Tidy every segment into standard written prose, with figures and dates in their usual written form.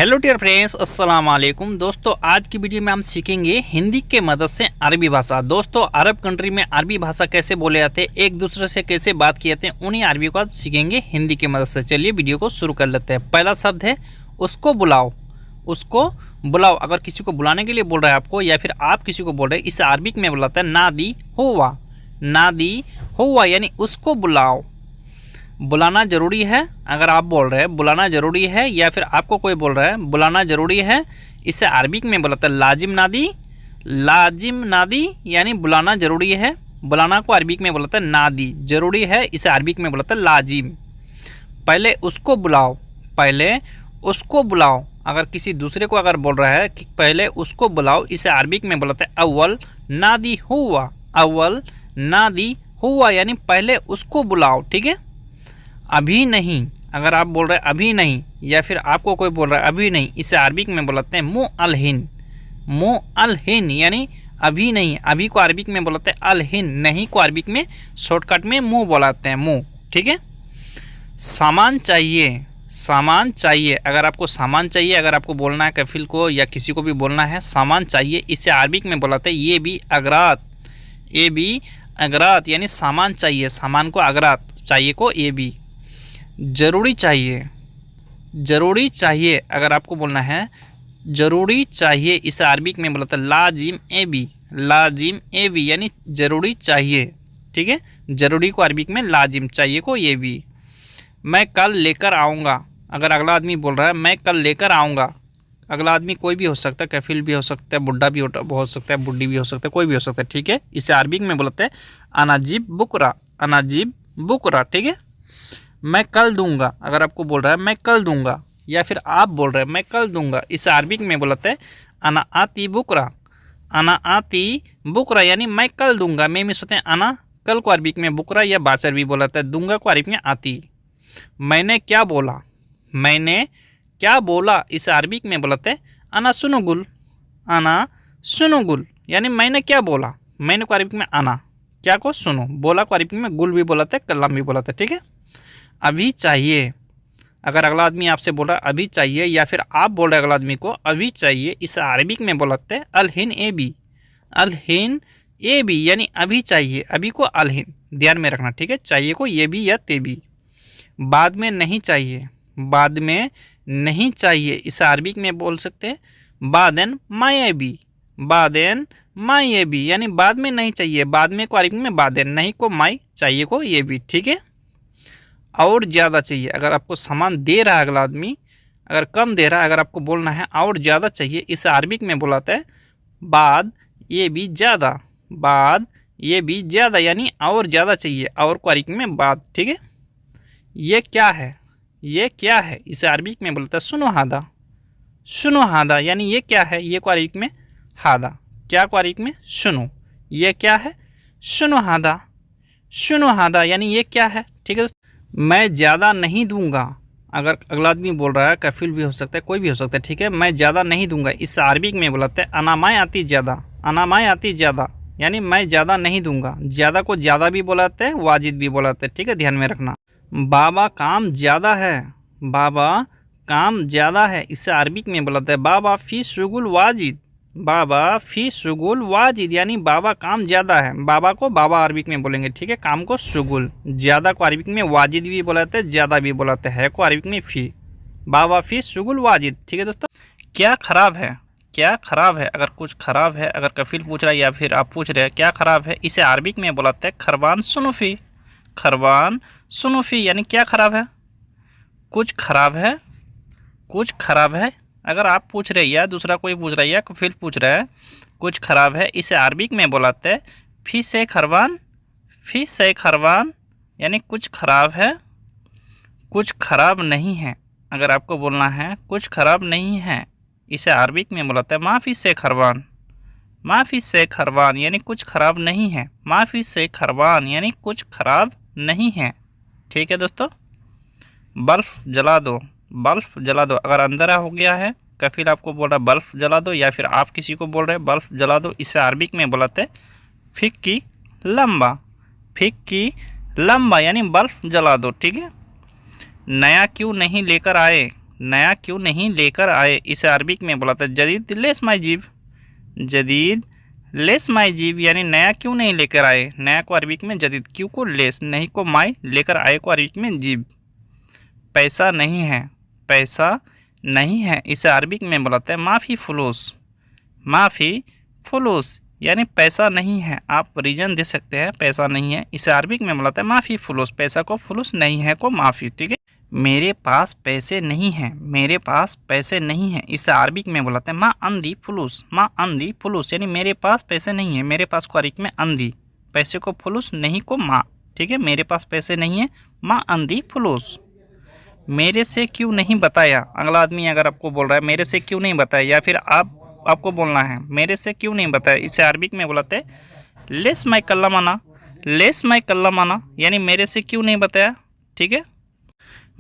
Hello dear friends, अस्सलाम वालेकुम। दोस्तों, आज की वीडियो में हम सीखेंगे हिंदी के मदद से अरबी भाषा। दोस्तों, अरब कंट्री में अरबी भाषा कैसे बोले जाते हैं, एक दूसरे से कैसे बात किए जाते हैं, उन्हीं अरबी को आज सीखेंगे हिंदी की मदद से। चलिए वीडियो को शुरू कर लेते हैं। पहला शब्द है उसको बुलाओ। उसको बुलाओ, अगर किसी को बुलाने के लिए बोल रहा है आपको, या फिर आप किसी को बोल रहे हैं, इसे अरबिक में बुलाते हैं नादी हुआ। नादी हुआ यानी उसको बुलाओ। बुलाना ज़रूरी है, अगर आप बोल रहे हैं बुलाना ज़रूरी है, या फिर आपको कोई बोल रहा है बुलाना ज़रूरी है, इसे अरबिक में बुलाते हैं लाजिम नादी। लाजिम नादी यानी बुलाना ज़रूरी है। बुलाना को अरबिक में बुलाते हैं नादी, ज़रूरी है, इसे अरबिक में बुलाते हैं लाजिम। पहले उसको बुलाओ। पहले उसको बुलाओ, अगर किसी दूसरे को अगर बोल रहा है कि पहले उसको बुलाओ, इसे अरबिक में बुलाते हैं अव्वल नादी हुआ। अव्वल नादी हुआ यानी पहले उसको बुलाओ। ठीक है। अभी नहीं, अगर आप बोल रहे हैं अभी नहीं, या फिर आपको कोई बोल रहा है अभी नहीं, इसे अरबिक में बुलाते हैं मु अलहिन। मु अलहिन यानी अभी नहीं। अभी को अरबिक में बुलाते हैं अलहिन, नहीं को अरबिक में शॉर्टकट में मुँह बुलाते हैं मुँह। ठीक है। सामान चाहिए। सामान चाहिए, अगर आपको सामान चाहिए, अगर आपको बोलना है कफिल को या किसी को भी बोलना है सामान चाहिए, इसे अरबिक में बुलाते हैं ये भी अगरात। ये भी अगरात यानी सामान चाहिए, सामान को अगरात, चाहिए को ये भी। ज़रूरी चाहिए। ज़रूरी चाहिए, अगर आपको बोलना है ज़रूरी चाहिए, इसे अरबिक में बोलते हैं लाजिम ए बी। लाजिम ए बी यानी ज़रूरी चाहिए। ठीक है। ज़रूरी को अरबिक में लाजिम, चाहिए को ये भी। मैं कल लेकर आऊँगा, अगर अगला आदमी बोल रहा है मैं कल लेकर आऊँगा, अगला आदमी कोई भी हो सकता है, कफिल भी हो सकता है, बुढ़ा भी हो सकता है, बुढ़ी भी हो सकता है, कोई भी हो सकता है। ठीक है। इसे अरबिक में बोलते हैं अनाजिब बुकरा। अनाजिब बुकरा। ठीक है। मैं कल दूंगा, अगर आपको बोल रहा है मैं कल दूंगा, या फिर आप बोल रहे हैं मैं कल दूंगा, इसे अरबिक में बोलते हैं अना आती बुकरा। अना आती बुकरा यानी मैं कल दूंगा। मैं मिस होते हैं अना, कल को अरबिक में बुकरा या बाचर भी बोलाता है, दूंगा को अरबिक में आती। मैंने क्या बोला। मैंने क्या बोला, इसे अरबिक में बोलते हैं अना सुनुगुल। अना सुनुगुल यानी मैंने क्या बोला। मैंने को अरबिक में अना, क्या को सुनो, बोला को अरबिक में गुल भी बोलाते हैं, कलाम भी बोलाते हैं। ठीक है। अभी चाहिए, अगर अगला आदमी आपसे बोल रहा है अभी चाहिए, या फिर आप बोल रहे हैं अगला आदमी को अभी चाहिए, इसे अरबिक में बोलते हैं अलहिन ए बी। अलहिन ए बी यानी अभी चाहिए, अभी को अलहिन, ध्यान में रखना। ठीक है। चाहिए को ये भी या ते भी। बाद में नहीं चाहिए। बाद में नहीं चाहिए, इसे अरबिक में बोल सकते हैं बादेन माए बी। बादेन माए बी यानी बाद में नहीं चाहिए, बाद में को अरबिक में बादेन, नहीं को माई, चाहिए को ये भी। ठीक है। और ज़्यादा चाहिए, अगर आपको सामान दे रहा है अगला आदमी, अगर कम दे रहा है, अगर आपको बोलना है और ज़्यादा चाहिए, इसे अरबिक में बुलाता है बाद ये भी ज़्यादा। बाद ये भी ज़्यादा यानी और ज़्यादा चाहिए, और को अरबिक में बाद। ठीक है। ये क्या है। ये क्या है, इसे अरबिक में बोलता है सुनो हादा। सुनो हादा यानी ये क्या है, ये को अरबिक में हादा, क्या को अरबिक में सुनो। ये क्या है, सुनो हादा। सुनो हादा यानी ये क्या है। ठीक है। मैं ज़्यादा नहीं दूंगा, अगर अगला आदमी बोल रहा है, कफिल भी हो सकता है, कोई भी हो सकता है। ठीक है। मैं ज़्यादा नहीं दूंगा, इस अरबिक में बुलाते हैं अनामाय आती ज़्यादा। अनामाय आती ज़्यादा यानी मैं ज़्यादा नहीं दूंगा। ज़्यादा को ज़्यादा भी बुलाते हैं, वाजिद भी बुलाते हैं। ठीक है। ध्यान में रखना। बाबा काम ज़्यादा है। बाबा काम ज़्यादा है, इसे अरबिक में बुलाते हैं बाबा फी शुगुल वाजिद। बाबा फी शुगुल वाजिद यानी बाबा काम ज़्यादा है। बाबा को बाबा अरबिक में बोलेंगे। ठीक है। काम को शुगुल, ज़्यादा को अरबिक में वाजिद भी बोलाते हैं, ज़्यादा भी बोलाते हैं, को अरबिक में फ़ी। बाबा फ़ी शुगुल वाजिद। ठीक है दोस्तों। क्या ख़राब है। क्या ख़राब है, अगर कुछ ख़राब है, अगर कफिल पूछ रहा है या फिर आप पूछ रहे हैं क्या ख़राब है, इसे अरबिक में बोलाते हैं खरबान सुनुफ़ी। खरबान सुनुफ़ी यानी क्या ख़राब है, कुछ ख़राब है। कुछ ख़राब है, अगर आप पूछ रहे या दूसरा कोई पूछ रहा है या कफिल पूछ रहा है कुछ ख़राब है, इसे अरबिक में बुलाते हैं फी से खरबान। फी से खरबान यानी कुछ ख़राब है, कुछ ख़राब नहीं है। अगर आपको बोलना है कुछ ख़राब नहीं है, इसे अरबिक में बुलाते हैं माफ़ी से खरबान। माफ़ी से खरबान यानी कुछ ख़राब नहीं है। माफ़ी से खरबान यानी कुछ ख़राब नहीं है। ठीक है दोस्तों। बल्ब जला दो। बल्ब जला दो, अगर अंधेरा हो गया है, कफिल आपको बोल रहा है बल्ब जला दो, या फिर आप किसी को बोल रहे हैं बल्ब जला दो, इसे अरबिक में बुलाते हैं फिक्की लंबा। फिक्की लंबा यानी बल्ब जला दो। ठीक है। नया क्यों नहीं लेकर आए। नया क्यों नहीं लेकर आए, इसे अरबिक में बुलाते हैं जदीद लेस माई जीब। जदीद लेस माई जीब यानी नया क्यों नहीं लेकर आए। नया को अरबिक में जदीद, क्यों को लेस, नहीं को माई, लेकर आए को अरबिक में जीब। पैसा नहीं है, पैसा नहीं है, इसे अरबिक में बुलाते हैं माफ़ी फुलूस। माफ़ी फुलूस यानी पैसा नहीं है। आप रीजन दे सकते हैं, पैसा नहीं है, इसे अरबिक में बुलाते हैं माफ़ी फुलूस। पैसा को फुलूस, नहीं है को माफ़ी। ठीक है। मेरे पास पैसे नहीं हैं, मेरे पास पैसे नहीं हैं, इसे अरबिक में बुलाते हैं मा अंदी फुलूस। मा अंदी फुलूस यानी मेरे पास पैसे नहीं है। मेरे पास को अरबिक में अंदी, पैसे को फुलूस, नहीं को माँ। ठीक है। मेरे पास पैसे नहीं है, मा अंदी फुलूस। मेरे से क्यों नहीं बताया। अगला आदमी अगर आपको बोल रहा है मेरे से क्यों नहीं बताया, या फिर आपको बोलना है मेरे से क्यों नहीं बताया, इसे अरबिक में बुलाते हैं लेस माई कल्लमाना। लेस माई कल्लमाना यानी मेरे से क्यों नहीं बताया। ठीक है।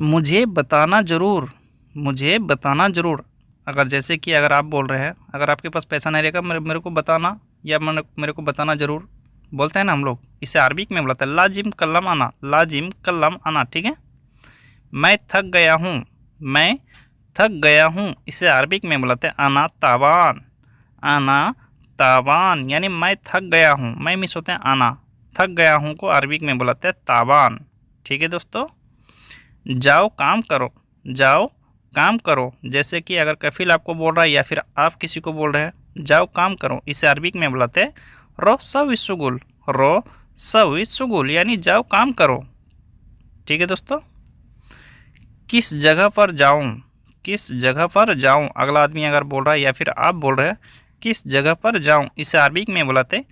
मुझे बताना ज़रूर, मुझे बताना ज़रूर। अगर जैसे कि अगर आप बोल रहे हैं, अगर आपके पास पैसा नहीं रहेगा, मेरे को बताना, या मेरे को बताना ज़रूर बोलते हैं ना हम लोग, इसे अरबिक में बुलाते हैं लाजिम कल्लम आना। लाजिम कल्लम आना। ठीक है। मैं थक गया हूँ, मैं थक गया हूँ, इसे अरबिक में बुलाते हैं आना तावान। आना तावान यानी मैं थक गया हूँ। मैं मिस होते हैं आना, थक गया हूँ को अरबिक में बुलाते हैं तावान। ठीक है दोस्तों। जाओ काम करो, जाओ काम करो। जैसे कि अगर कफिल आपको बोल रहा है या फिर आप किसी को बोल रहे हैं जाओ काम करो, इसे अरबिक में बुलाते हैं रो सवी सुगुल। रो सवी सुगुल यानी जाओ काम करो। ठीक है दोस्तों। किस जगह पर जाऊं, किस जगह पर जाऊं। अगला आदमी अगर बोल रहा है या फिर आप बोल रहे हैं किस जगह पर जाऊं, इसे अरबिक में बुलाते हैं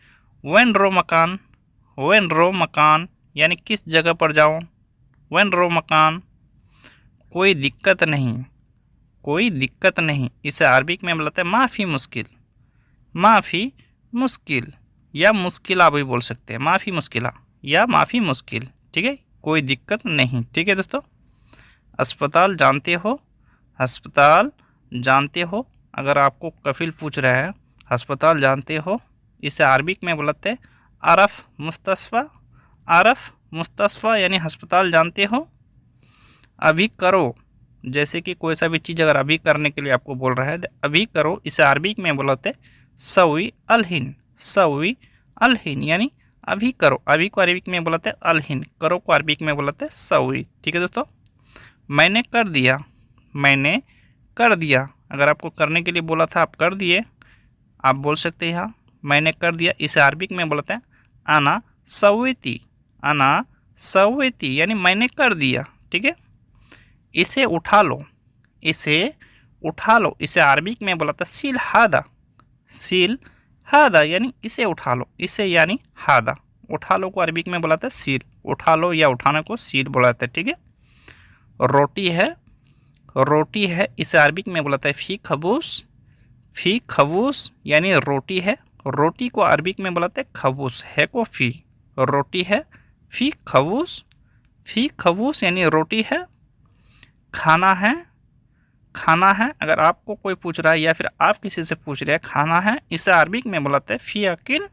वेन रो मकान। वेन रो मकान यानी किस जगह पर जाऊं, वेन रो मकान। कोई दिक्कत नहीं, कोई दिक्कत नहीं, इसे अरबिक में बुलाते हैं माफ़ी मुश्किल। माफ़ी मुश्किल या मुश्किल आप भी बोल सकते हैं, माफ़ी मुश्किला या माफ़ी मुश्किल। ठीक है। कोई दिक्कत नहीं। ठीक है दोस्तों। अस्पताल जानते हो, अस्पताल जानते हो। अगर आपको कफिल पूछ रहा है अस्पताल जानते हो, इसे अरबिक में बुलाते हैं आरफ मुस्तशफ़ा। आरफ मुस्तशफ़ा यानी अस्पताल जानते हो। अभी करो, जैसे कि कोई सा भी चीज़ अगर अभी करने के लिए आपको बोल रहा है तो अभी करो, इसे अरबिक में बुलाते सवी अलहिन। सवी अलहिन यानी अभी करो। अभी को अरबिक में बुलाते अलहिन, करो को अरबिक में बुलाते सवी। ठीक है दोस्तों। मैंने कर दिया, मैंने कर दिया। अगर आपको करने के लिए बोला था आप कर दिए, आप बोल सकते हैं यहाँ मैंने कर दिया, इसे अरबिक में बोलते हैं आना सवेती। आना सवेती यानी मैंने कर दिया। ठीक है। इसे उठा लो, इसे उठा लो, इसे अरबिक में बोला था सील हादा। सील हादा यानी इसे उठा लो, इसे यानी हादा। उठा लो को अरबिक में बोला था सील। उठा लो या उठाने को सील बोला था। ठीक है। रोटी है, रोटी है, इसे अरबिक में बोला था फ़ी खबूस। फ़ी खबूस यानी रोटी है। रोटी को अरबिक में बोलाते खबूस, है को फ़ी। रोटी है, फ़ी खबूस। फ़ी खबूस यानी रोटी है। खाना है, खाना है। अगर आपको कोई पूछ रहा है या फिर आप किसी से पूछ रहे हैं खाना है, इसे अरबिक में बुलाते हैं फ़ी अकिल।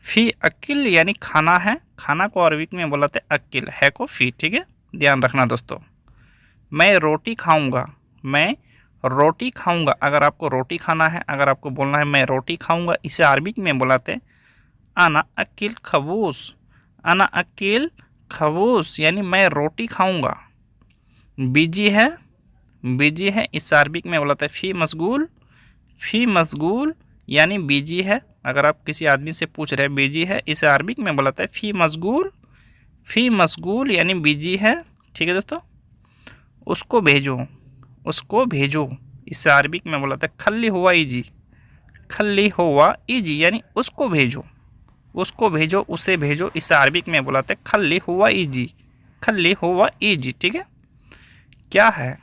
फ़ी अकिल यानी खाना है। खाना को अरबिक में बुलाते अकिल, है को फ़ी। ठीक है। ध्यान रखना दोस्तों। मैं रोटी खाऊंगा, मैं रोटी खाऊंगा। अगर आपको रोटी खाना है, अगर आपको बोलना है मैं रोटी खाऊंगा, इसे अरबिक में बुलाते आना अकिल खबूस। आना अकिल खबूस यानी मैं रोटी खाऊंगा। बिजी है, बिजी है, इसे अरबिक में बुलाते फ़ी मशगूल। फ़ी मशगूल यानी बिजी है। अगर आप किसी आदमी से पूछ रहे हैं बिजी है, इसे अरबिक में बुलाते हैं फ़ी मशगूल। फ़ी मशगूल यानी बिजी है। ठीक है दोस्तों। उसको भेजो, उसको भेजो, इसे अरबिक में बोला था खल्ली हुआ ईजी। खल्ली हुआ ईजी यानी उसको भेजो, उसको भेजो, उसे भेजो, इसे अरबिक में बोला था खल्ली हुआ ईजी। खल्ली हुआ ईजी। ठीक है। क्या है,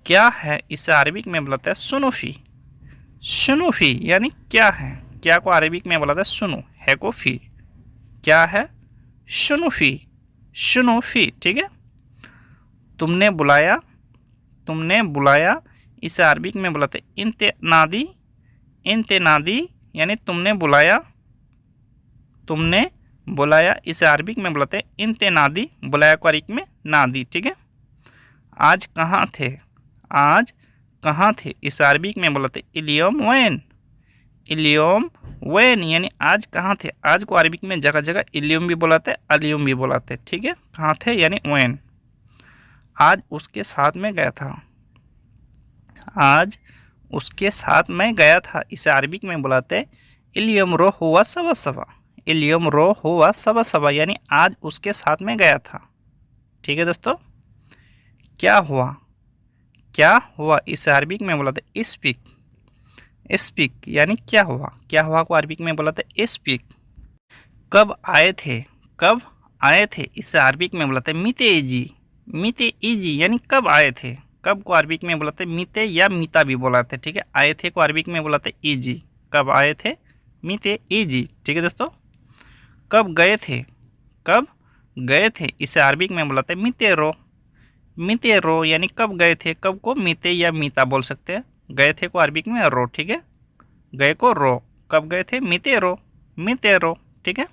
क्या है, इसे अरबिक में बोला था सुनुफी। सुनुफी यानी क्या है। क्या को अरबिक में बोला था सुनो, है को फी। क्या है, सुनुफी, सुनुफी। ठीक है। तुमने बुलाया, तुमने बुलाया, इसे अरबिक में बुलाते इंतेनादी। इंतेनादी यानी तुमने बुलाया, तुमने बुलाया, इसे अरबिक में बुलाते इंतेनादी। बुलाया को अरबिक में नादी। ठीक है। आज कहाँ थे, आज कहाँ थे, इसे अरबिक में बोलाते इलियम वैन। इलियम वैन यानी आज कहाँ थे। आज को अरबिक में जगह जगह इलियम भी बोलाते, अलियम भी बोलाते, ठीक है। कहाँ थे यानी वैन। आज उसके साथ में गया था। आज उसके साथ में गया था, इसे अरबिक में बुलाते इलियम रो हुआ सबा सबा। इलियम रो हुआ सबा सबा यानी आज उसके साथ में गया था, ठीक है दोस्तों। क्या हुआ, क्या हुआ, इसे अरबिक में बुलाते स्पीक। स्पीक यानी क्या हुआ। क्या हुआ को अरबिक में बुलाते स्पीक। कब आए थे, कब आए थे, इसे अरबिक में बुलाते मीते इजी। मीते इजी यानी कब आए थे। कब को अरबिक में बुलाते मीते या मीता भी बुलाते, ठीक है। आए थे को अरबिक में बुलाते इजी। कब आए थे, मीते इजी, ठीक है दोस्तों। कब गए थे, कब गए थे, इसे अरबिक में बुलाते मीते रो। मीते रो यानी कब गए थे। कब को मीते या मीता बोल सकते हैं। गए थे को अरबिक में रो, ठीक है। गए को रो, कब गए थे मीते रो, मीते रो, ठीक है।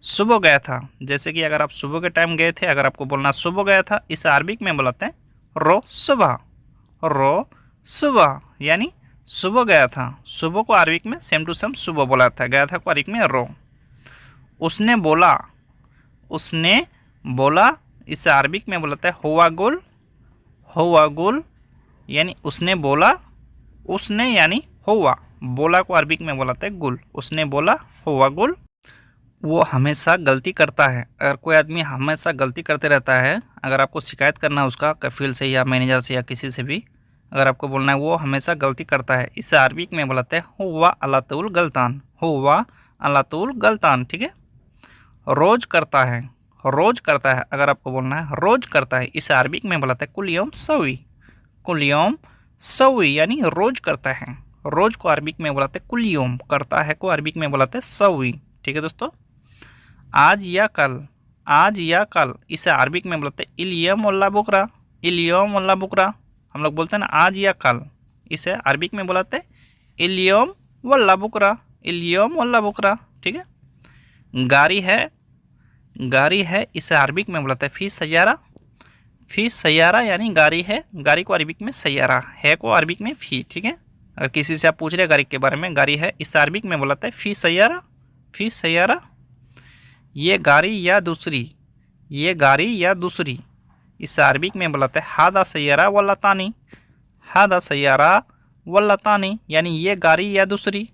सुबह गया था, जैसे कि अगर आप सुबह के टाइम गए थे, अगर आपको बोलना सुबह गया था, इसे अरबिक में बुलाते हैं रो सुबह। रो सुबह यानी सुबह गया था। सुबह को अरबिक में सेम टू सेम सुबह बोला था। गया था को अरबिक में रो। उसने बोला, उसने बोला, इसे अरबिक में बुलाता है हुआ गुल। हुआ गुल यानी उसने बोला। उसने यानी हुआ, बोला को अरबिक में बुलाता है गुल। उसने बोला हुआ गुल। वो हमेशा गलती करता है। अगर कोई आदमी हमेशा गलती करते रहता है, अगर आपको शिकायत करना है उसका कफील से या मैनेजर से या किसी से भी, अगर आपको बोलना है वो हमेशा गलती करता है, इसे अरबिक में बुलाते हैं हुआ अलातुल गलतान। हुआ अलातुल गलतान, ठीक है। रोज करता है, रोज करता है, अगर आपको बोलना है रोज करता है, इसे अरबिक में बुलाते हैं कुल यौम सवी। कुल यौम सवी यानी रोज करता है। रोज को अरबिक में बुलाते हैं कुल यौम। करता है को अरबिक में बुलाते हैं सवी, ठीक है दोस्तों। आज या कल, आज या कल, इसे अरबिक में बोलते हैं इलियम वल्ला बुकरा। इलियम वल्ला बुकरा हम लोग बोलते हैं ना, आज या कल, इसे अरबिक में बुलाते हैं इलियम वल्ला बुकरा। इलियम वल्ला बुकरा, ठीक है। गाड़ी है, गाड़ी है, इसे अरबिक में बुलाते हैं फी सैयारा। फी सैयारा यानी गाड़ी है। गाड़ी को अरबिक में सैयारा, है को अरबिक में फी, ठीक है। अगर किसी से आप पूछ रहे गाड़ी के बारे में, गाड़ी है, इसे अरबिक में बुलाते हैं फी सैयारा। फी सैयारा। ये गाड़ी या दूसरी, ये गाड़ी या दूसरी, इस अरबिक में बुलाते हैं हादा सैयारा वल्लतानी। हादा सैयारा वल्लतानी यानी ये गाड़ी या दूसरी।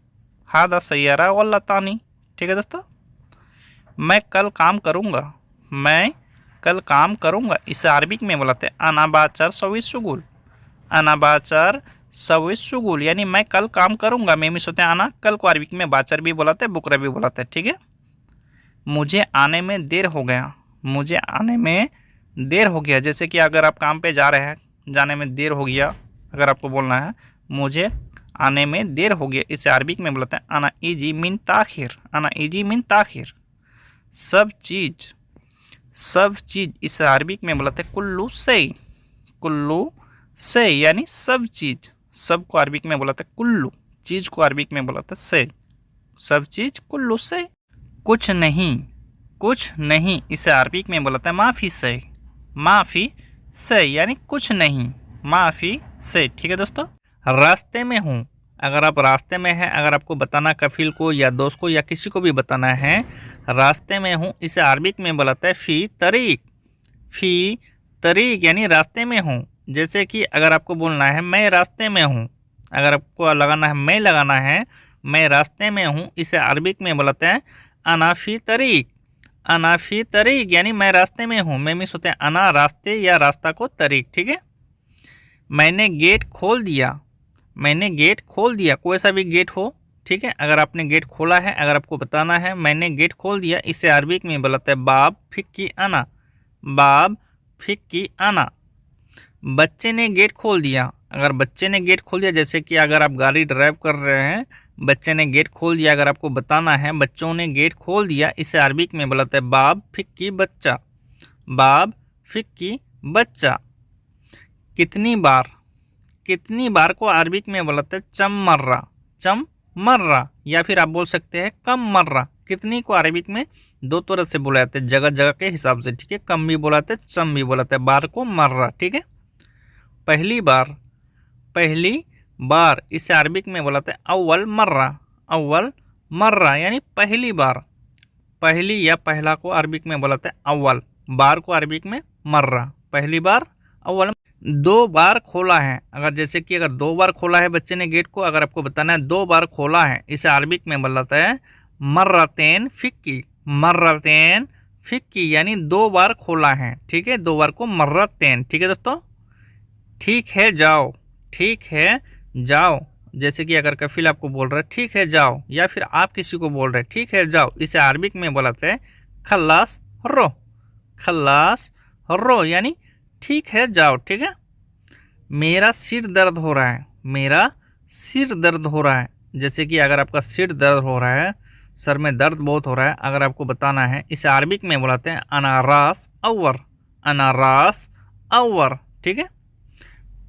हादा सैयारा वल्लतानी, ठीक है दोस्तों। मैं कल काम करूँगा, मैं कल काम करूँगा, इसे अरबिक में बुलाते हैं अना बाचर सविस शुगुल। अना बाचर सविस शुगुल यानी मैं कल काम करूँगा। में मिस होते हैं आना। कल को अरबिक में बाचर भी बुलाते हैं, बुकरा भी बुलाते हैं, ठीक है। मुझे आने में देर हो गया, मुझे आने में देर हो गया, जैसे कि अगर आप काम पे जा रहे हैं, जाने में देर हो गया, अगर आपको बोलना है मुझे आने में देर हो गया, इसे अरबिक में बोलते हैं अना इजी मिन ताखिर। अना इजी मिन ताखिर। सब चीज़, सब चीज़, इसे अरबिक में बोलते हैं कुल्लू से। कुल्लू से यानी सब चीज़। सब को अरबिक में बोलते हैं कुल्लू, चीज़ को अरबिक में बोलते हैं से। सब चीज़ कुल्लू से। कुछ नहीं, कुछ नहीं, इसे अरबिक में बोलते हैं माफ़ी से। माफ़ी से यानी कुछ नहीं, माफ़ी से, ठीक है दोस्तों। रास्ते में हूँ, अगर आप रास्ते में हैं, अगर आपको बताना कफील को या दोस्त को या किसी को भी बताना है रास्ते में हूँ, इसे अरबिक में बोलते हैं फ़ी तरीक। फ़ी तरीक यानी रास्ते में हूँ। जैसे कि अगर आपको बोलना है मैं रास्ते में हूँ, अगर आपको लगाना है मैं लगाना है मैं रास्ते में हूँ, इसे अरबिक में बोलते हैं अनाफ़ी तरीक। अनाफ़ी तरीक यानी मैं रास्ते में हूँ। में मिस होते हैं अना रास्ते या रास्ता को तरीक, ठीक है। मैंने गेट खोल दिया, मैंने गेट खोल दिया, कोई सा भी गेट हो, ठीक है। अगर आपने गेट खोला है, अगर आपको बताना है मैंने गेट खोल दिया, इसे अरबिक में बोलते हैं बाब फिक्की आना। बाब फिक्की आना। बच्चे ने गेट खोल दिया, अगर बच्चे ने गेट खोल दिया, जैसे कि अगर आप गाड़ी ड्राइव कर रहे हैं, बच्चे ने गेट खोल दिया, अगर आपको बताना है बच्चों ने गेट खोल दिया, इसे अरबिक में बोलते हैं बाब फिक्की बच्चा। बाब फिक्की बच्चा। कितनी बार, कितनी बार को अरबिक में बोलते हैं चम मर्रा। चम मर्रा या फिर आप बोल सकते हैं कम मर्रा। कितनी को अरबिक में दो तरह से बुलाते हैं, जगह जगह के हिसाब से, ठीक है। कम भी बुलाते हैं, चम भी बुलाते हैं, बार को मर्रा, ठीक है। पहली बार, पहली बार इसे अरबिक में बोलाते हैं अव्वल मर्रा, अव्वल मर्रा यानी पहली बार। पहली या पहला को अरबिक में बोलाते हैं अव्वल, बार को अरबिक में मर्रा, पहली बार अव्वल। 2 बार खोला है, अगर जैसे कि अगर 2 बार खोला है बच्चे ने गेट को, अगर आपको बताना है 2 बार खोला है, इसे अरबिक में बोलाता है मर्रतेन फिक्की, मर्रतेन फिक्की यानी 2 बार खोला है। ठीक है, 2 बार को मर्रतेन। ठीक है दोस्तों, ठीक है जाओ, ठीक है जाओ। जैसे कि अगर कफिल आपको बोल रहा है ठीक है जाओ, या फिर आप किसी को बोल रहे हैं ठीक है जाओ, इसे अरबिक में बोलाते हैं खल्लास रो, खल्लास रो यानी ठीक है जाओ। ठीक है, मेरा सिर दर्द हो रहा है, मेरा सिर दर्द हो रहा है। जैसे कि अगर आपका सिर दर्द हो रहा है, सर में दर्द बहुत हो रहा है, अगर आपको बताना है, इसे अरबिक में बुलाते हैं अनारास अवर, अनारास अवर। ठीक है,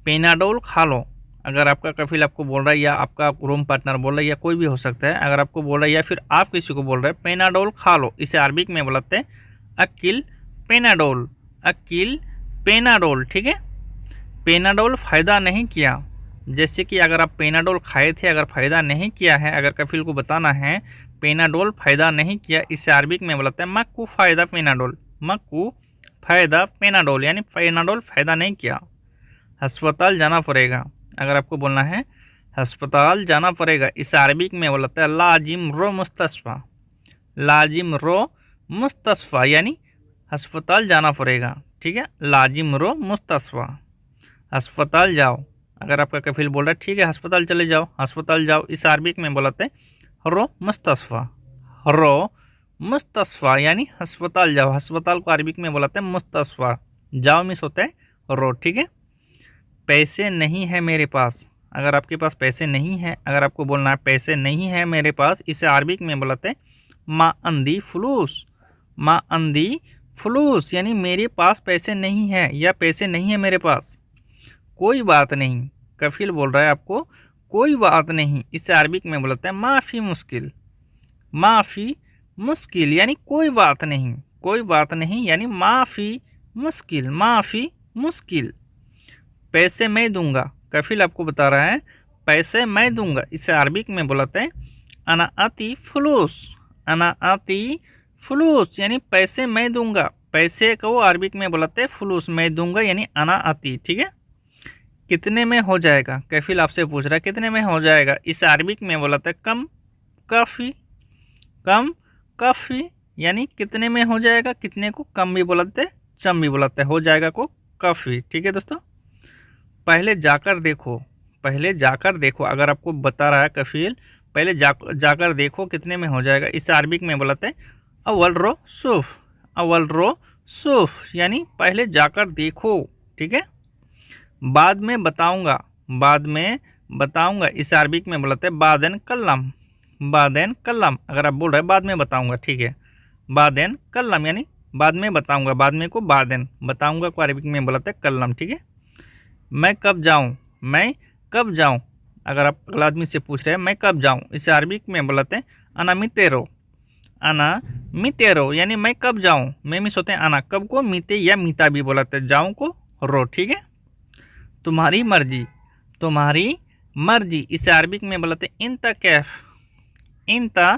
पेनाडोल खा लो, अगर आपका कफिल आपको बोल रहा है या आपका रूम पार्टनर बोल रहा है या कोई भी हो सकता है, अगर आपको बोल रहा है या फिर आप किसी को बोल रहे हैं पेनाडोल खा लो, इसे अरबिक में बुलाते हैं अकिल पेनाडोल, अकिल पेनाडोल। ठीक है, पेनाडोल फ़ायदा नहीं किया। जैसे कि अगर आप पेनाडोल खाए थे, अगर फ़ायदा नहीं किया है, अगर कफिल को बताना है पेनाडोल फ़ायदा नहीं किया, इसे अरबिक में बुलाते हैं मक्कू फ़ायदा पेनाडोल, मक्कू फ़ायदा पेनाडोल यानी पेनाडोल फ़ायदा नहीं किया। अस्पताल जाना पड़ेगा, अगर आपको बोलना है अस्पताल जाना पड़ेगा, इसे अरबिक में बोलते हैं लाजिम रो मुस्तशफा, लाजिम रो मुस्तशफा यानी अस्पताल जाना पड़ेगा। ठीक है, लाजिम रो मुस्तशफा, अस्पताल जाओ। अगर आपका कफिल बोल रहा है ठीक है अस्पताल चले जाओ, अस्पताल जाओ, इसे अरबिक में बोलते हैं रो मुस्तशफा, रो मुस्तशफा यानी अस्पताल जाओ, अस्पताल को अरबिक में बोलते हैं मुस्तशफा, जाओ मिस होता है रो। ठीक है, पैसे नहीं है मेरे पास, अगर आपके पास पैसे नहीं है, अगर आपको बोलना है पैसे नहीं है मेरे पास, इसे अरबिक में बोलते हैं मा अंदी फलूस, मा अंदी फलूस यानी मेरे पास पैसे नहीं है या पैसे नहीं है मेरे पास। कोई बात नहीं, कफिल बोल रहा है आपको कोई बात नहीं, इसे अरबिक में बोलते हैं माफ़ी मुश्किल, माफ़ी मुश्किल यानी कोई बात नहीं, कोई बात नहीं यानी माफ़ी मुश्किल, माफ़ी मुश्किल। पैसे मैं दूंगा, कफिल आपको बता रहा है पैसे मैं दूंगा, इसे अरबिक में बुलाते हैं अना आती फलूस, अना आती फलूस यानी पैसे मैं दूंगा, पैसे को अरबिक में बुलाते हैं फलूस, मैं दूंगा यानी अना आती। ठीक है, कितने में हो जाएगा, कफिल आपसे पूछ रहा है कितने में हो जाएगा, इसे अरबिक में बुलाते हैं कम काफ़ी, कम काफ़ी यानी कितने में हो जाएगा, कितने को कम भी बुलाते चम भी बुलाते, हो जाएगा को काफ़ी। ठीक है दोस्तों, पहले जाकर देखो, पहले जाकर देखो, अगर आपको बता रहा है कफिल पहले जाकर देखो कितने में हो जाएगा, इसे अरबिक में बुलाते हैं अव्वल रो सूफ, अव्वल रो सूफ यानी पहले जाकर देखो। ठीक है, बाद में बताऊंगा, बाद में बताऊंगा, इसे अरबिक में बुलाते हैं बादेन कल्लम, बादेन कल्लम, अगर आप बोल रहे हैं बाद में बताऊंगा। ठीक है, बादेन कल्लम यानी बाद में बताऊंगा, बाद में को बादेन, बताऊंगा को अरबिक में बुलाते हैं कल्लम। ठीक है, मैं कब जाऊं, मैं कब जाऊं, अगर आप अगला आदमी से पूछ रहे हैं मैं कब जाऊं, इसे अरबिक में बुलाते हैं अना मितेरो, अना मितेरो यानी मैं कब जाऊं, मैं मिस होते हैं अना, कब को मीते या मीता भी बुलाते हैं, जाऊं को रो। ठीक है, तुम्हारी मर्जी, तुम्हारी मर्जी, इसे अरबिक में बुलाते हैं इंता कैफ, इंता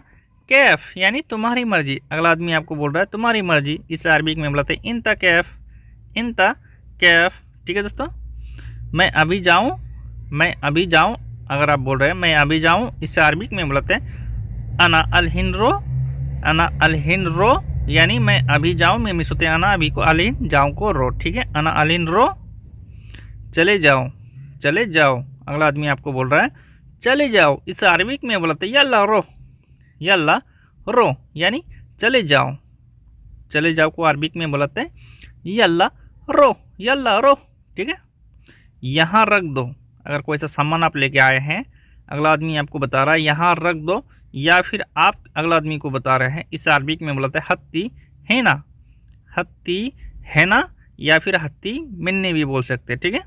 कैफ यानी तुम्हारी मर्जी, अगला आदमी आपको बोल रहा है तुम्हारी मर्जी, इसे अरबिक में बुलाते हैं इंता कैफ, इंता कैफ। ठीक है दोस्तों, मैं अभी जाऊं, मैं अभी जाऊं, अगर आप बोल रहे हैं मैं अभी जाऊं, इसे अरबिक में बुलाते हैं अना अलहिनरो, अना अलहिनरो यानी मैं अभी जाऊं, मैं मिस होते हैं अना, अभी को अलिन, जाऊं को रो। ठीक है, अना अलिनरो, चले जाओ, चले जाओ, अगला आदमी आपको बोल रहा है चले जाओ, इसे अरबिक में बुलाते हैं यल्ला रो, यल्ला रो यानी चले जाओ, चले जाओ को अरबिक में बुलाते हैं यल्ला रो, यल्ला रो। ठीक है, यहाँ रख दो, अगर कोई सा सामान आप लेके आए हैं, अगला आदमी आपको बता रहा है यहाँ रख दो, या फिर आप अगला आदमी को बता रहे हैं, इस अरबिक में बुलाते हैं हत्ती है ना, हत्ती है ना, या फिर हत्ती मिन्नी भी बोल सकते हैं। ठीक है,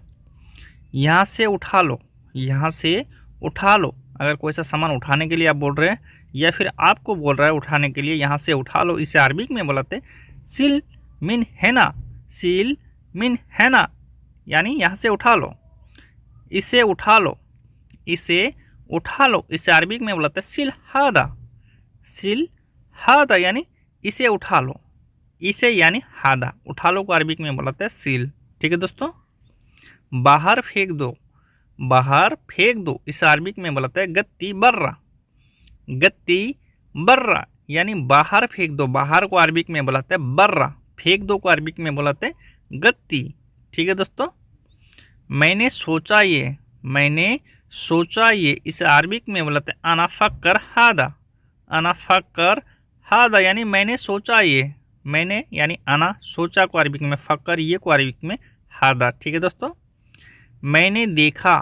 यहाँ से उठा लो, यहाँ से उठा लो, अगर कोई सा सामान उठाने के लिए आप बोल रहे हैं या फिर आपको बोल रहा है उठाने के लिए, यहाँ से उठा लो, इसे अरबिक में बुलाते हैं सिल मिन है ना, सिल मिन है ना यानी यहाँ से उठा लो, इसे उठा लो, इसे उठा लो। इसे अरबिक में बोलते हैं सिल हादा, सिल हादा यानी इसे उठा लो, इसे यानी हादा, उठा लो को अरबिक में बोलते हैं सिल। ठीक है दोस्तों। बाहर फेंक दो, बाहर फेंक दो, इसे अरबिक में बोलते हैं गत्ती बर्रा, गत्ती बर्रा यानी बाहर फेंक दो। बाहर को अरबिक में बोलते हैं बर्रा, फेंक दो को अरबिक में बोलते हैं गत्ती। ठीक है दोस्तों। मैंने सोचा ये, मैंने सोचा ये, इसे अरबिक में बोलते हैं अना फक्कर हादा, अना फक्कर हादा यानी मैंने सोचा ये, मैंने यानी अना, सोचा को अरबिक में फक्कर, ये को अरबिक में हादा। ठीक है दोस्तों। मैंने देखा,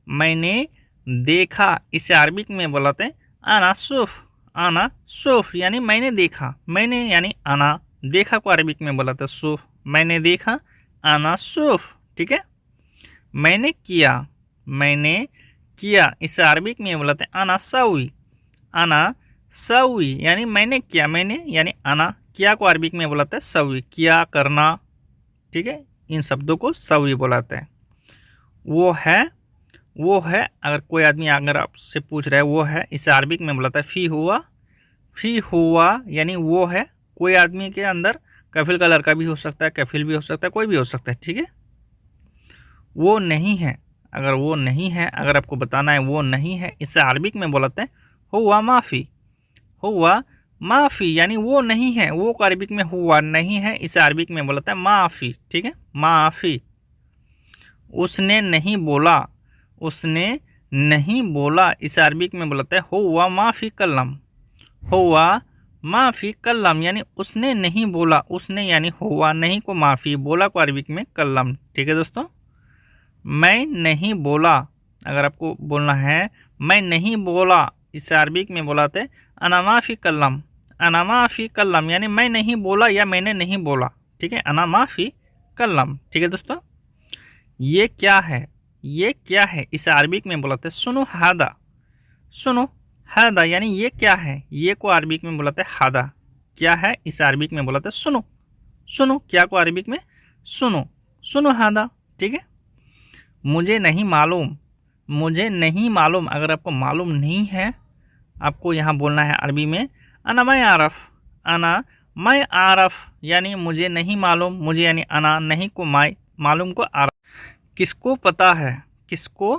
मैंने देखा, इसे अरबिक में बोलते हैं अना सूफ, अना सूफ यानी मैंने देखा, मैंने यानी अना, देखा को अरबिक में बोलते हैं सूफ, मैंने देखा अना सूफ। ठीक है। मैंने किया, मैंने किया, इसे अरबिक में बोलते हैं अना सवी, अना सवी यानी मैंने किया, मैंने यानी अना, किया को अरबिक में बोलते हैं सवी, किया करना। ठीक है। इन शब्दों को सवी बोलाते हैं। वो है, वो है, अगर कोई आदमी अगर आपसे पूछ रहा है वो है, इसे अरबिक में बोलता है फी हुआ, फी हुआ यानी वो है। कोई आदमी के अंदर कफिल का लड़का भी हो सकता है, कफिल भी हो सकता है, कोई भी हो सकता है। ठीक है। वो नहीं है, अगर वो नहीं है, अगर आपको बताना है वो नहीं है, इसे अरबिक में बोलते हैं हुआ माफ़ी, हुआ माफ़ी यानी वो नहीं है, वो को अरबिक में हुआ नहीं है, इसे अरबिक में बोलते हैं माफ़ी। ठीक है, माफ़ी। उसने नहीं बोला, उसने नहीं बोला, इसे अरबिक में बोलते हैं हुआ माफ़ी कल्लम, हुआ माफ़ी कल्लम यानी उसने नहीं बोला, उसने यानी हुआ, नहीं को माफ़ी, बोला को अरबिक में कल्लम। ठीक है दोस्तों। मैं नहीं बोला, अगर आपको बोलना है मैं नहीं बोला, इसे अरबिक में बोलाते अना माफ़ी कल्लम, अना माफ़ी कल्लम यानी मैं नहीं बोला या मैंने नहीं बोला। ठीक है, अना माफ़ी कल्लम। ठीक है दोस्तों। ये क्या है, ये क्या है, इसे अरबिक में बोलाते सुनो हादा, सुनो हादा यानी ये क्या है, ये को अरबिक में बोलाते हादा, क्या है, इसे अरबिक में बोलाते सुनो, सुनो, क्या को अरबिक में सुनो, सुनो हादा। ठीक है। मुझे नहीं मालूम, मुझे नहीं मालूम, अगर आपको मालूम नहीं है, आपको यहाँ बोलना है अरबी में अना मैं आरफ, अना मैं आरफ यानी मुझे नहीं मालूम, मुझे यानी अना, नहीं को माई, मालूम को आरफ। किसको पता है, किसको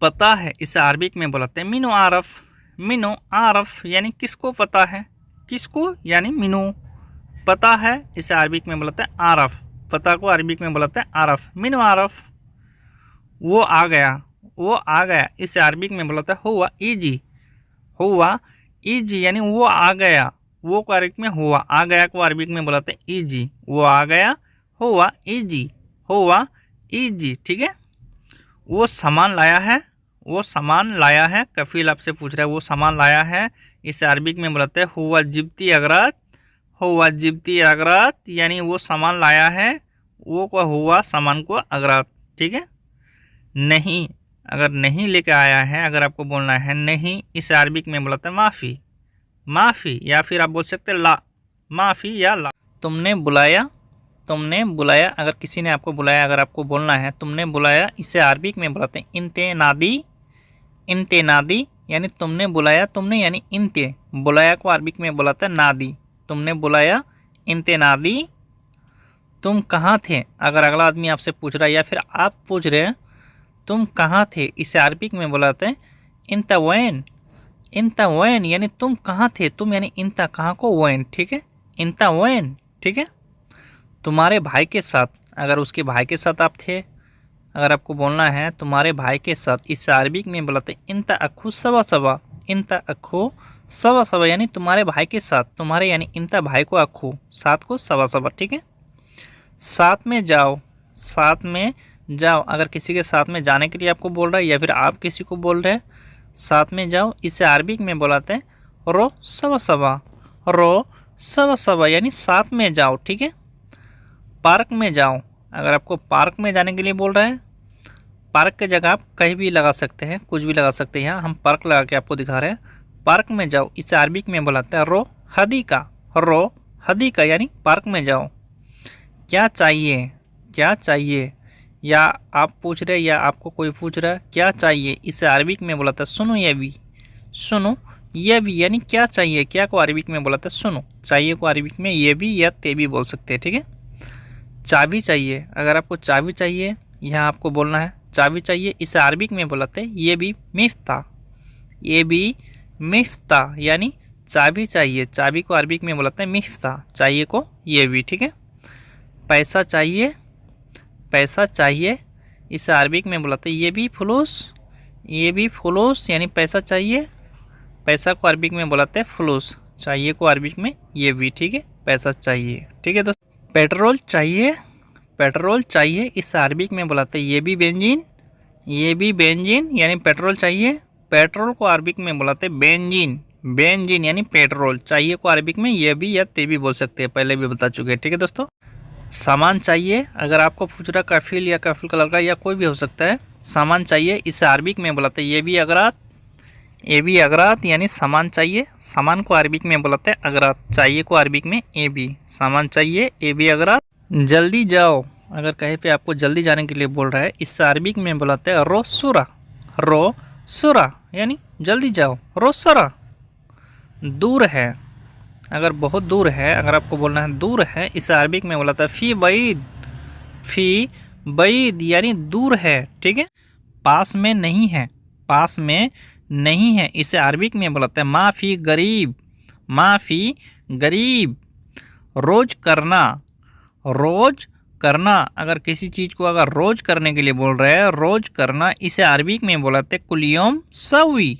पता है, इसे अरबिक में बोलते हैं मिनो आरफ, मिनो आरफ यानी किसको पता है, किसको यानी मिनो, पता है, इसे अरबिक में बोलते हैं आरफ, पता को अरबिक में बोलते हैं आरफ, मिनो आरफ। वो आ गया, वो आ गया, इसे अरबिक में बोलते हैं हुआ ईजी, हुआ ईजी यानी वो आ गया, वो को अरबिक में हुआ, आ गया को अरबिक में बोलते हैं ईजी, वो आ गया, हुआ ईजी, हुआ ईजी। ठीक है। वो सामान लाया है, वो सामान लाया है, कफील आपसे पूछ रहा है वो सामान लाया है, इसे अरबिक में बोलते हैं हुआ जिब्ती अगरात, हुआ जिब्ती अगरात यानी वो सामान लाया है, वो को हुआ सामान को अगरात। ठीक है। नहीं, अगर नहीं लेके आया है, अगर आपको बोलना है नहीं, इसे अरबिक में बोलते हैं माफ़ी, माफ़ी या फिर आप बोल सकते हैं ला, माफ़ी या ला। तुमने बुलाया, तुमने बुलाया, अगर किसी ने आपको बुलाया, अगर आपको बोलना है तुमने बुलाया, इसे अरबिक में बोलते हैं इंते नादी, इंते नादी यानी तुमने बुलाया, तुमने यानी इंते, बुलाया को अरबिक में बोलते हैं नादी, तुमने बुलाया इंते नादी। तुम कहाँ थे, अगर अगला आदमी आपसे पूछ रहा है या फिर आप पूछ रहे हैं तुम कहाँ थे, इसे अरबिक में बुलाते हैं इंता वैन, इंता वैन यानी तुम कहाँ थे, तुम यानी इंता, कहाँ को वैन। ठीक है, इंता वैन। ठीक है। तुम्हारे भाई के साथ, अगर उसके भाई के साथ आप थे, अगर आपको बोलना है तुम्हारे भाई के साथ, इसे अरबिक में बुलाते हैं इंता अखू सवा सवा, इंता अखू सवा सवा यानी तुम्हारे भाई के साथ, तुम्हारे यानी इंता भाई को अखू, साथ को सवा सवा। ठीक है। साथ में जाओ, साथ में जाओ, अगर किसी के साथ में जाने के लिए आपको बोल रहा है या फिर आप किसी को बोल रहे हैं साथ में जाओ, इसे अरबिक में बुलाते हैं रो सवा सवा, रो सवा सवा यानी साथ में जाओ। ठीक है। पार्क में जाओ, अगर आपको पार्क में जाने के लिए बोल रहे हैं, पार्क की जगह आप कहीं भी लगा सकते हैं, कुछ भी लगा सकते हैं, यहाँ हम पार्क लगा के आपको दिखा रहे हैं। पार्क में जाओ, इसे अरबिक में बुलाते हैं रो हदीका, रो हदीका यानी पार्क में जाओ। क्या चाहिए, क्या चाहिए या आप पूछ रहे या आपको कोई पूछ रहा है क्या चाहिए, इसे अरबिक में बोला था सुनो ये भी, सुनो ये भी, यानी क्या चाहिए, क्या को अरबिक में बोला था सुनो, चाहिए को अरबिक में ये भी या ते भी बोल सकते हैं। ठीक है, चाबी चाहिए, अगर आपको चाबी चाहिए यहाँ आपको बोलना है चाबी चाहिए, इसे अरबिक में बोलाते हैं ये भी मिफ्ता, ये भी मिफ्ता, यानी चाबी चाहिए, चाबी को अरबिक में बोलाते हैं मिफ्ता, चाहिए को ये भी। ठीक है, पैसा चाहिए, पैसा चाहिए, इसे अरबिक में बुलाते हैं ये भी फुलूस, ये भी फुलूस, यानी पैसा चाहिए, पैसा को अरबिक में बुलाते हैं फुलूस, चाहिए को अरबिक में ये भी। ठीक है, पैसा चाहिए। ठीक है दोस्तों, पेट्रोल चाहिए, पेट्रोल चाहिए, इसे अरबिक में बुलाते हैं ये भी बेंजीन, ये भी बेंजीन, यानी पेट्रोल चाहिए, पेट्रोल को अरबिक में बुलाते हैं बेंजीन, बेंजीन यानी पेट्रोल, चाहिए को अरबिक में ये भी या ते भी बोल सकते हैं, पहले भी बता चुके हैं। ठीक है दोस्तों, सामान चाहिए, अगर आपको पूछ रहा कफिल या कफिल कलर का या कोई भी हो सकता है, सामान चाहिए, इसे अरबिक में बुलाते हैं ये भी अगरात, ये भी अगरात, यानी सामान चाहिए, सामान को अरबिक में बुलाते हैं अगरात, चाहिए को अरबिक में ए भी, सामान चाहिए ए भी अगरात। जल्दी जाओ, अगर कहीं पे आपको जल्दी जाने के लिए बोल रहा है, इससे अरबिक में बुलाते हैं रो सुरा, रो सुरा, यानी जल्दी जाओ, रो सुरा। दूर है, अगर बहुत दूर है, अगर आपको बोलना है दूर है, इसे अरबिक में बोला था फ़ी बईद, फ़ी बईद, यानी दूर है। ठीक है, पास में नहीं है, पास में नहीं है, इसे अरबिक में बोलाते हैं माफ़ी गरीब, माफ़ी गरीब। रोज़ करना, रोज़ करना, अगर किसी चीज़ को अगर रोज़ करने के लिए बोल रहे हैं, रोज़ करना, इसे अरबिक में बोलाते हैं कुलियोम सवी,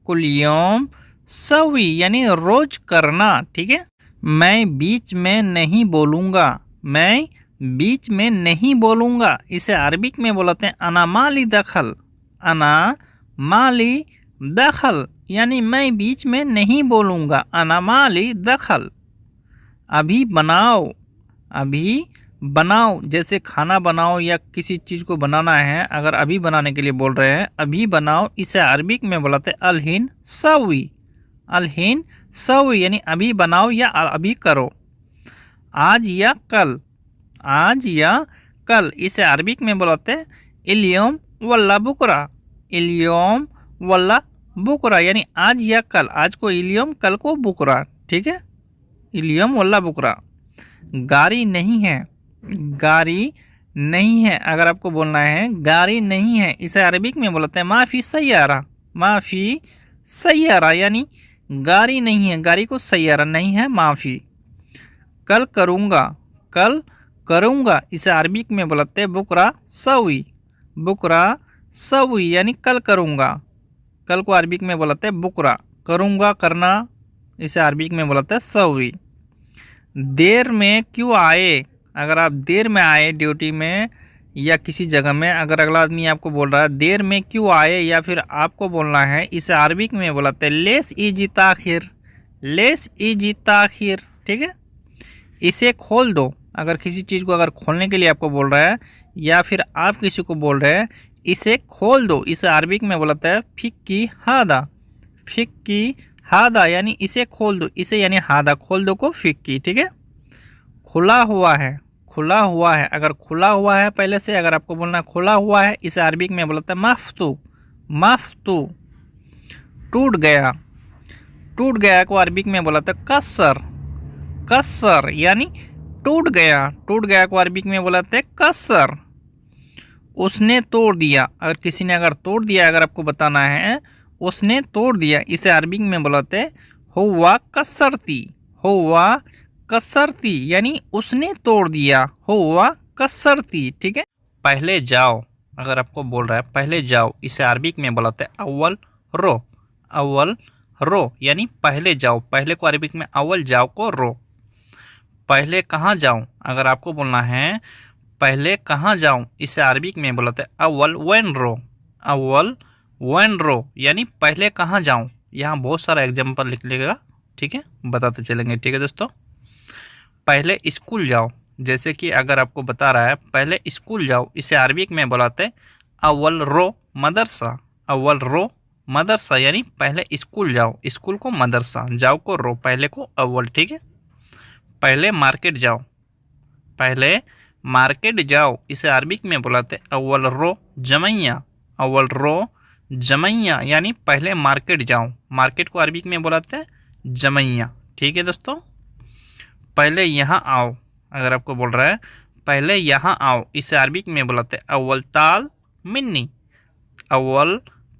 कुलियोम सवी, यानी रोज करना। ठीक है, मैं बीच में नहीं बोलूँगा, मैं बीच में नहीं बोलूँगा, इसे अरबिक में बोलते हैं अना माली दखल, अना माली दखल, यानी मैं बीच में नहीं बोलूँगा, अना माली दखल। अभी बनाओ, अभी बनाओ, जैसे खाना बनाओ या किसी चीज़ को बनाना है, अगर अभी बनाने के लिए बोल रहे हैं अभी बनाओ, इसे अरबिक में बोलते हैं अलहिन सवी, अलहिन सवी, यानी अभी बनाओ या अभी करो। आज या कल, आज या कल, इसे अरबिक में बोलते हैं इलियम वल्ला बुकरा, इलियम वल्ला बुकरा, यानी आज या कल, आज को इलियम कल को बुकरा। ठीक है, इलियम वल्ला बुकरा। गाड़ी नहीं है, गाड़ी नहीं है, अगर आपको बोलना है गाड़ी नहीं है, इसे अरबिक में बोलते हैं माफ़ी सैयारा, माफ़ी सैयारा, यानी गाड़ी नहीं है, गाड़ी को सैयारा नहीं है, माफ़ी। कल करूँगा, कल करूँगा, इसे अरबिक में बोलते हैं बुकरा सवी, बुकरा सवी, यानी कल करूँगा, कल को अरबिक में बोलते हैं बुकरा, करूँगा करना, इसे अरबिक में बोलते हैं सवी। देर में क्यों आए, अगर आप देर में आए ड्यूटी में या किसी जगह में, अगर अगला आदमी आपको बोल रहा है देर में क्यों आए, या फिर आपको बोलना है, इसे अरबिक में बोलते हैं लेस इजी ताखिर, लेस इजी ताखिर। ठीक है, इसे खोल दो, अगर किसी चीज़ को अगर खोलने के लिए आपको बोल रहा है या फिर आप किसी को बोल रहे हैं इसे खोल दो, इसे अरबिक में बोलता है फिक्की हादा, फिक्की हादा, यानी इसे खोल दो, इसे यानी हादा खोल दो को फिक्की। ठीक है, खुला हुआ है, खुला हुआ है, अगर खुला हुआ है पहले से, अगर आपको बोलना खुला हुआ है, इसे अरबिक में बोलता है मफ्तू, मफ्तू। टूट गया, टूट गया को अरबिक में बोलता है कसर, कसर, यानी टूट गया, टूट गया को अरबिक में बोलते हैं कसर। उसने तोड़ दिया, अगर किसी ने अगर तोड़ दिया, अगर आपको बताना है उसने तोड़ दिया, इसे अरबिक में बोलते हैं हुआ कसरती, हुआ कसरती, यानी उसने तोड़ दिया, हुआ कसरती। ठीक है, पहले जाओ, अगर आपको बोल रहा है पहले जाओ, इसे अरबिक में बोलते हैं अव्वल रो, अव्वल रो, यानी पहले जाओ, पहले को अरबिक में अव्वल, जाओ को रो। पहले कहाँ जाऊँ, अगर आपको बोलना है पहले कहाँ जाऊँ, इसे अरबिक में बोलते हैं अव्वल वैन रो, अव्वल वैन रो, यानी पहले कहाँ जाऊँ। यहाँ बहुत सारा एग्जाम्पल लिख लेगा, ठीक है, बताते चलेंगे। ठीक है दोस्तों, पहले स्कूल जाओ, जैसे कि अगर आपको बता रहा है पहले स्कूल जाओ, इसे अरबिक में बुलाते हैं अव्वल रो मदरसा, अव्वल रो मदरसा, यानी पहले स्कूल जाओ, स्कूल को मदरसा, जाओ को रो, पहले को अव्वल। ठीक है, पहले मार्केट जाओ, पहले मार्केट जाओ इसे अरबिक में बुलाते अव्वल रो जमैया, अव्वल रो जमैया यानी पहले मार्केट जाओ। मार्केट को अरबिक में बुलाते हैं जमैया। ठीक है दोस्तों। पहले यहाँ आओ, अगर आपको बोल रहा है पहले यहाँ आओ, इसे अरबिक में बुलाते हैं अव्वल ताल मिन्नी, अव्वल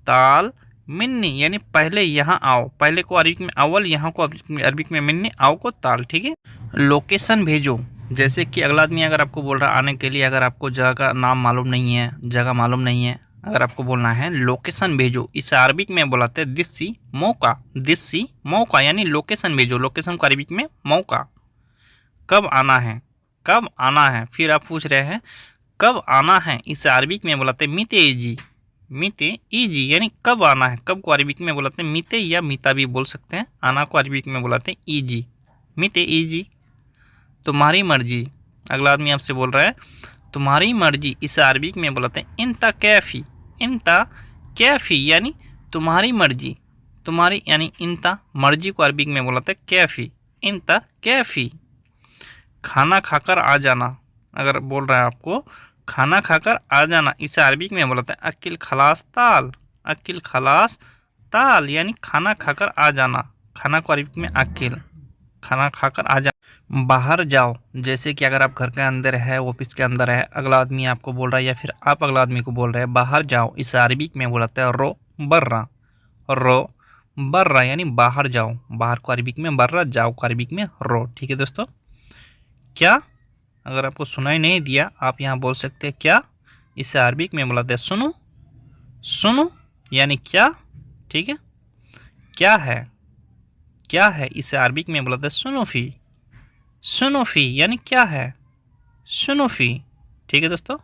ताल मिन्नी यानी पहले यहाँ आओ। पहले को अरबिक में अव्वल, यहाँ को अरबिक में मिन्नी, आओ को ताल। ठीक है। लोकेशन भेजो, जैसे कि अगला आदमी अगर आपको बोल रहा है आने के लिए, अगर आपको जगह का नाम मालूम नहीं है, जगह मालूम नहीं है, अगर आपको बोलना है लोकेशन भेजो, इसे अरबिक में बुलाते हैं दिस्सी मौका, दिस्सी मौका यानी लोकेशन भेजो। लोकेशन को अरबिक में मौका। कब आना है, कब आना है, फिर आप पूछ रहे हैं कब आना है, इसे अरबिक में बुलाते हैं मीते ईजी, मीते ईजी यानी कब आना है। कब को अरबिक में बुलाते हैं मीते या मीता भी बोल सकते हैं। आना को अरबिक में बुलाते हैं ईजी, मीते ईजी। तुम्हारी मर्जी, अगला आदमी आपसे बोल रहा है तुम्हारी मर्जी, इसे अरबिक में बुलाते हैं इंता कैफ़ी, इंता कैफ़ी यानी तुम्हारी मर्जी। तुम्हारी यानी इंता, मर्जी को अरबिक में बुलाते हैं कैफ़ी, इंता कैफ़ी। खाना खाकर आ जाना, अगर बोल रहा है आपको खाना खाकर आ जाना, इसे अरबिक में बुलाते हैं अकिल खलास ताल, अकिल खलास ताल यानी खाना खाकर आ जाना। खाना को अरबिक में अकिल, खाना खाकर आ जाना। बाहर जाओ, जैसे कि अगर आप घर के अंदर है, ऑफिस के अंदर है, अगला आदमी आपको बोल रहा है या फिर आप अगला आदमी को बोल रहे हैं बाहर जाओ, इसे अरबिक में बुलाते हैं रो बर्रा, रो बर्रा यानी बाहर जाओ। बाहर को अरबिक में बर्रा, जाओ को अरबिक में रो। ठीक है दोस्तों। क्या, अगर आपको सुनाई नहीं दिया आप यहाँ बोल सकते हैं क्या, इसे अरबिक में बुलाते हैं सुनो, सुनो यानी क्या। ठीक है। क्या है, क्या है, इसे अरबिक में बुलाते हैं सुनोफी, सुनोफी यानी क्या है, सुनोफी। ठीक है दोस्तों।